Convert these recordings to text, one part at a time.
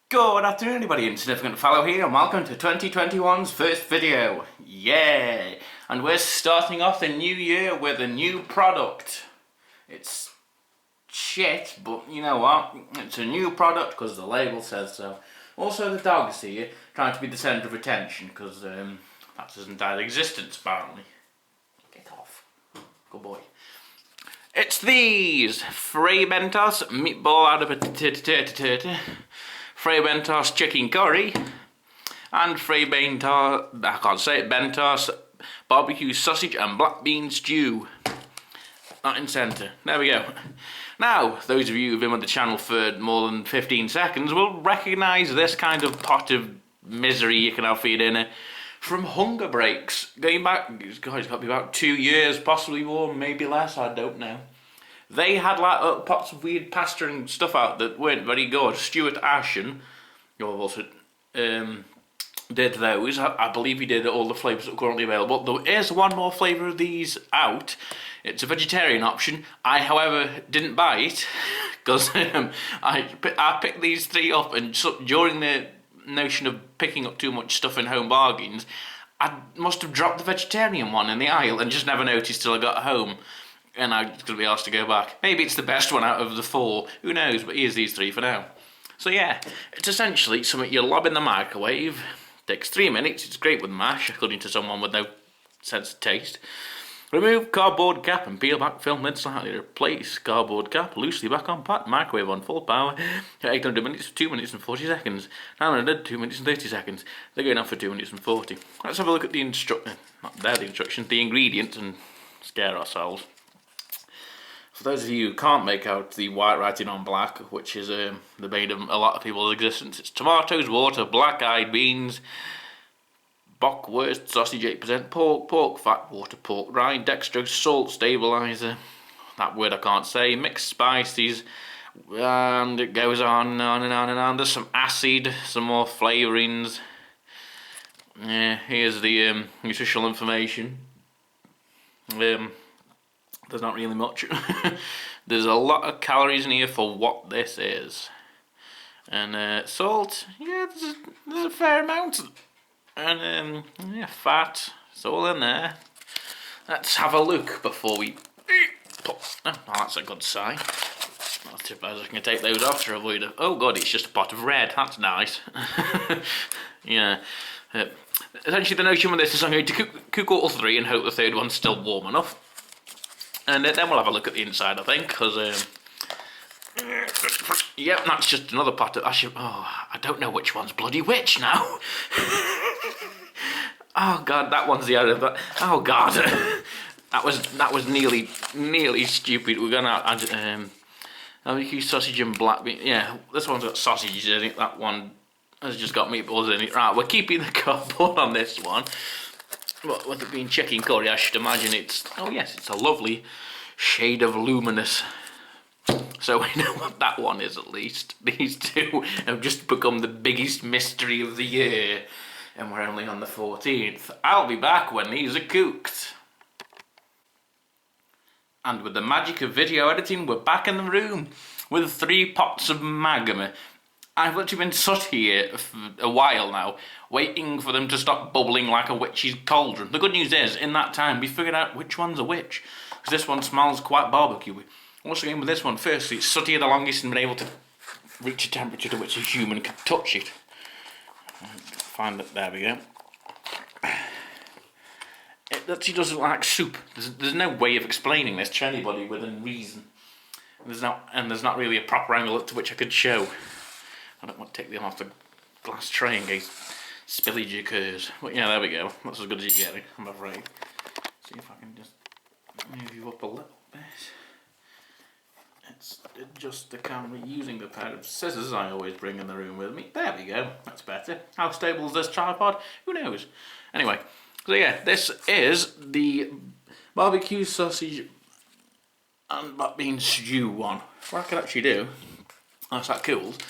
Good afternoon everybody, Insignificant Fellow here and welcome to 2021's first video. Yay! And we're starting off the new year with a new product. It's shit, but you know what? It's a new product because the label says so. Also the dog's here, trying to be the centre of attention because that doesn't die existence apparently. Get off. Good boy. It's these! Fray Bentos meatball out of a Fray Bentos chicken curry and Fray Bentos, I can't say it, Bentos barbecue sausage and black bean stew. Not in centre. There we go. Now, those of you who've been with the channel for more than 15 seconds will recognise this kind of pot of misery you can have for your dinner from Hunger Breaks. Going back, God, it's got to be about 2 years, possibly more, maybe less, I don't know. They had like pots of weird pasta and stuff out that weren't very good. Stuart Ashen, who also did those. I believe he did all the flavours that are currently available. There is one more flavour of these out. It's a vegetarian option. I, however, didn't buy it because I picked these three up, and so, during the notion of picking up too much stuff in Home Bargains, I must have dropped the vegetarian one in the aisle and just never noticed till I got home. And I'm going to be asked to go back. Maybe it's the best one out of the four. Who knows? But here's these three for now. So yeah, it's essentially something you lob in the microwave. Takes 3 minutes. It's great with mash, according to someone with no sense of taste. Remove cardboard cap and peel back film lid slightly. Replace cardboard cap loosely back on pat. Microwave on full power. 800 minutes, 2 minutes and 40 seconds. 900, 2 minutes and 30 seconds. They're going off for 2 minutes and 40. Let's have a look at the instructions, the ingredients, and scare ourselves. For those of you who can't make out the white writing on black, which is the bane of a lot of people's existence, it's tomatoes, water, black-eyed beans, bockwurst, sausage 8%, pork fat, water, pork rind, dextrose, salt, stabiliser, that word I can't say, mixed spices, and it goes on and on and on and on. There's some acid, some more flavourings. Here's the nutritional information. There's not really much. There's a lot of calories in here for what this is. And salt, yeah, there's a fair amount. And yeah, fat, it's all in there. Let's have a look before we put. Oh, that's a good sign. I suppose I can take those off to avoid it. Oh god, it's just a pot of red. That's nice. Yeah. Essentially, the notion with this is I'm going to cook all three and hope the third one's still warm enough. And then we'll have a look at the inside, I think, because, yep, that's just another pot of, I don't know which one's bloody which now. Oh, God, that one's the other, but, oh, God. that was nearly stupid. We're going to add, barbecue sausage and black bean. Yeah, this one's got sausages in it, that one has just got meatballs in it. Right, we're keeping the cardboard on this one. But with it being chicken curry, I should imagine it's, oh yes, it's a lovely shade of luminous. So we know what that one is at least. These two have just become the biggest mystery of the year. And we're only on the 14th. I'll be back when these are cooked. And with the magic of video editing, we're back in the room with 3 pots of magma. I've literally been sat here for a while now, waiting for them to stop bubbling like a witch's cauldron. The good news is, in that time, we figured out which one's a witch. Because this one smells quite barbecuey. Also going with this one first, it's sat here the longest and been able to reach a temperature to which a human can touch it. Find that, there we go. It actually doesn't like soup. There's no way of explaining this to anybody within reason. There's not really a proper angle to which I could show. I don't want to take them off the glass tray in case spillage occurs. But yeah, there we go. That's as good as you're getting, I'm afraid. See if I can just move you up a little bit. Let's adjust the camera using a pair of scissors I always bring in the room with me. There we go. That's better. How stable is this tripod? Who knows? Anyway, so yeah, this is the barbecue sausage and black bean stew one. What I can actually do, that's that cooled.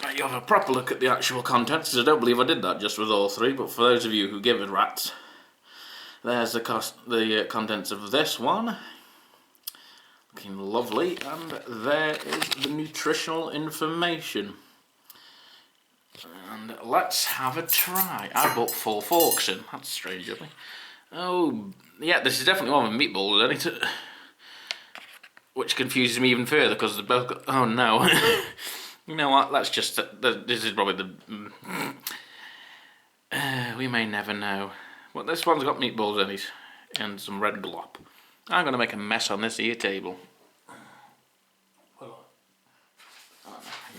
Right, you have a proper look at the actual contents. I don't believe I did that just with all three, but for those of you who give a rat's, there's the contents of this one. Looking lovely, and there is the nutritional information. And let's have a try. I bought 4 forks in. That's strange of me. Oh, yeah, this is definitely one with meatballs, isn't it? Which confuses me even further because they're both got... Oh, no. You know what? Let's just... This is probably the... we may never know. Well, this one's got meatballs in it. And some red glop. I'm going to make a mess on this here table.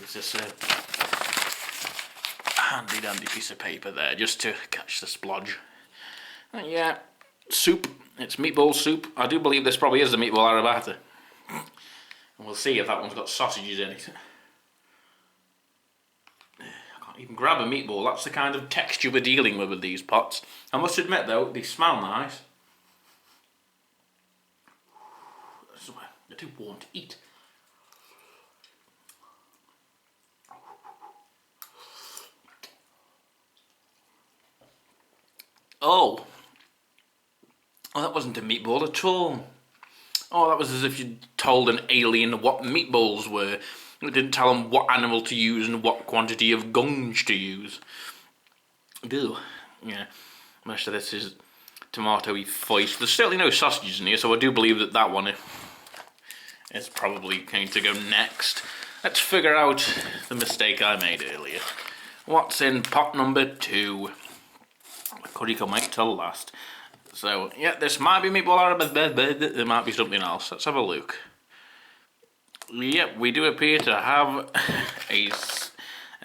Use this handy dandy piece of paper there just to catch the splodge. Yeah, soup. It's meatball soup. I do believe this probably is the meatball arrabbiata. And we'll see if that one's got sausages in it. I can't even grab a meatball. That's the kind of texture we're dealing with these pots. I must admit though, they smell nice. They're too warm to eat. Oh, that wasn't a meatball at all. Oh, that was as if you'd told an alien what meatballs were. It didn't tell them what animal to use and what quantity of gunge to use. Ew. Yeah, most of this is tomatoey foist. There's certainly no sausages in here, so I do believe that that one is probably going to go next. Let's figure out the mistake I made earlier. What's in pot number 2? Curry can wait till last. So, yeah, this might be meatball arrabbiata, there might be something else. Let's have a look. Yep, we do appear to have a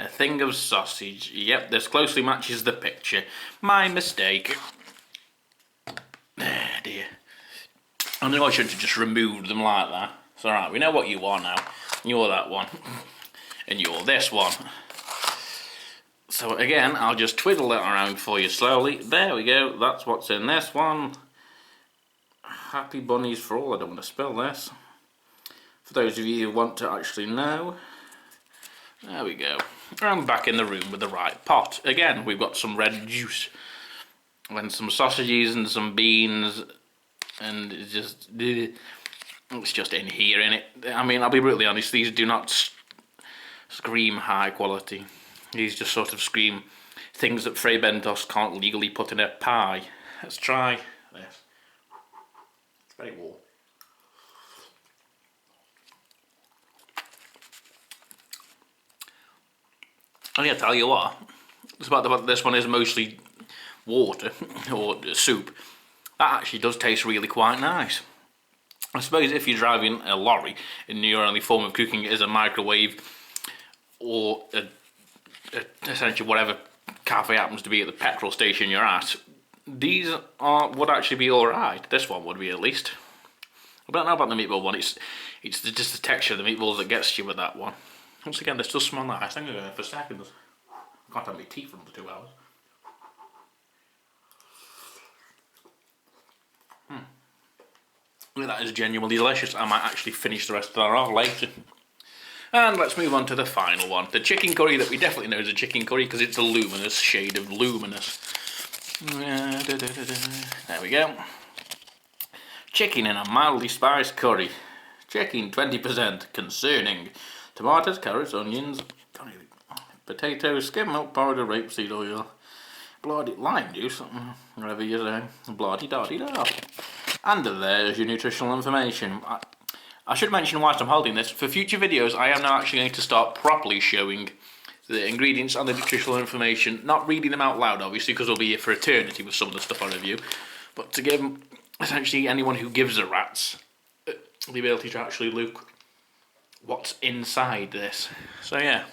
thing of sausage. Yep, this closely matches the picture. My mistake. Dear. I know I shouldn't have just removed them like that. It's alright, we know what you are now. You're that one. And you're this one. So again, I'll just twiddle it around for you slowly. There we go, that's what's in this one. Happy bunnies for all. I don't want to spill this. For those of you who want to actually know. There we go. I'm back in the room with the right pot. Again, we've got some red juice. And some sausages and some beans. And it's just in here, innit? I mean, I'll be brutally honest, these do not scream high quality. These just sort of scream things that Fray Bentos can't legally put in a pie. Let's try this. It's very warm. And yeah, tell you what, despite the fact that this one is mostly water or soup, that actually does taste really quite nice. I suppose if you're driving a lorry and your only form of cooking is a microwave or essentially whatever cafe happens to be at the petrol station you're at, these would actually be alright. This one would be at least. I don't know about the meatball one. It's just the texture of the meatballs that gets you with that one. Once again, this does smell nice. I'm going to go for seconds. I can't have my teeth for another 2 hours. That is genuinely delicious. I might actually finish the rest of that off later. And let's move on to the final one. The chicken curry that we definitely know is a chicken curry because it's a luminous shade of luminous. There we go. Chicken in a mildly spiced curry. Chicken 20% concerning tomatoes, carrots, onions, potatoes, skim milk powder, rapeseed oil, bloody lime juice, whatever you say, bloody-da-dee-da. And there's your nutritional information. I should mention whilst I'm holding this, for future videos I am now actually going to start properly showing the ingredients and the nutritional information, not reading them out loud obviously because we'll be here for eternity with some of the stuff I review, but to give essentially anyone who gives a rat's the ability to actually look what's inside this. So yeah.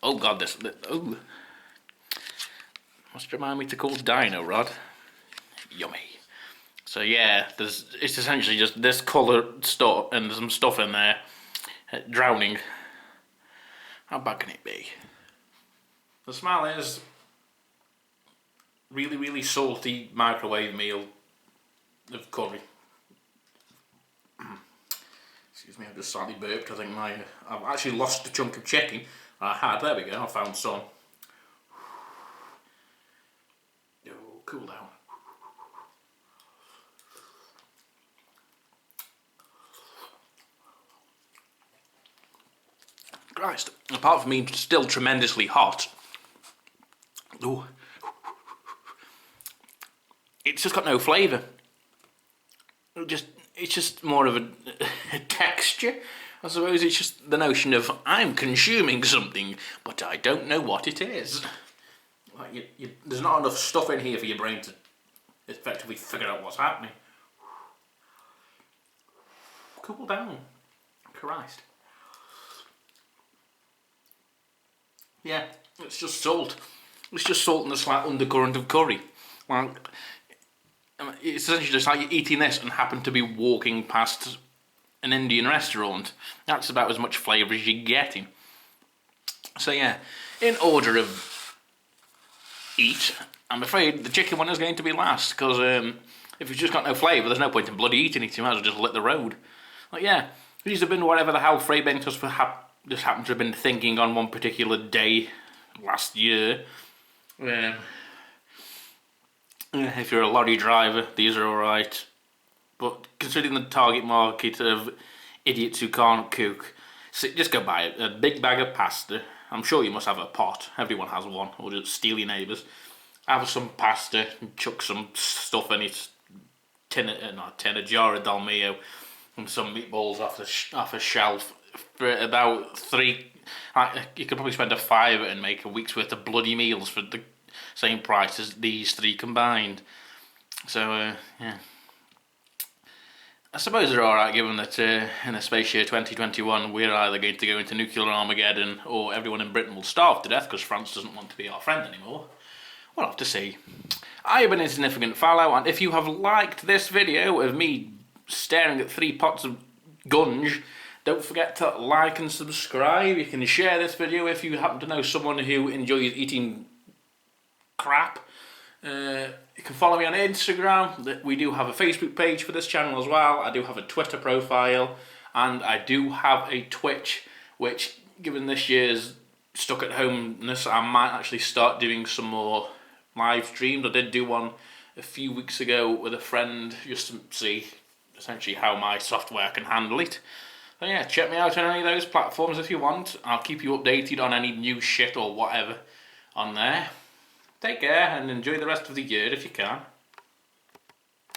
Oh god, this oh. Must remind me to call Dino Rod. Yummy. So yeah, it's essentially just this coloured stuff and some stuff in there. Drowning. How bad can it be? The smell is really, really salty microwave meal of curry. Excuse me, I've just slightly burped. I think I've actually lost a chunk of chicken. I had, there we go, I found some. Oh, cool down. Christ, apart from being still tremendously hot, Ooh. It's just got no flavour. It's just more of a texture. I suppose it's just the notion of I'm consuming something, but I don't know what it is. Like there's not enough stuff in here for your brain to effectively figure out what's happening. Cool down. Christ. Yeah, it's just salt. It's just salt and a slight undercurrent of curry. Like, it's essentially just like you're eating this and happen to be walking past an Indian restaurant. That's about as much flavour as you're getting. So yeah, in order of eat, I'm afraid the chicken one is going to be last, because if it's just got no flavour, there's no point in bloody eating it. You might as well just lit the road. Like yeah, these have been whatever the hell Fray Bentos just happened to have been thinking on one particular day last year. If you're a lorry driver, these are alright. But considering the target market of idiots who can't cook, so just go buy a big bag of pasta. I'm sure you must have a pot. Everyone has one. Or just steal your neighbours. Have some pasta and chuck some stuff in it. A jar of Dalmio and some meatballs off a shelf for about $3. You could probably spend a £5 and make a week's worth of bloody meals for the same price as these three combined. So yeah, I suppose they're alright, given that in the space year 2021 we're either going to go into nuclear Armageddon or everyone in Britain will starve to death because France doesn't want to be our friend anymore. We'll have to see. I have been Insignificant Fallow, and if you have liked this video of me staring at 3 pots of gunge, don't forget to like and subscribe. You can share this video if you happen to know someone who enjoys eating crap. You can follow me on Instagram. We do have a Facebook page for this channel as well. I do have a Twitter profile, and I do have a Twitch, which, given this year's stuck at homeness, I might actually start doing some more live streams. I did do one a few weeks ago with a friend just to see essentially how my software can handle it. So yeah, check me out on any of those platforms if you want. I'll keep you updated on any new shit or whatever on there. Take care and enjoy the rest of the year if you can.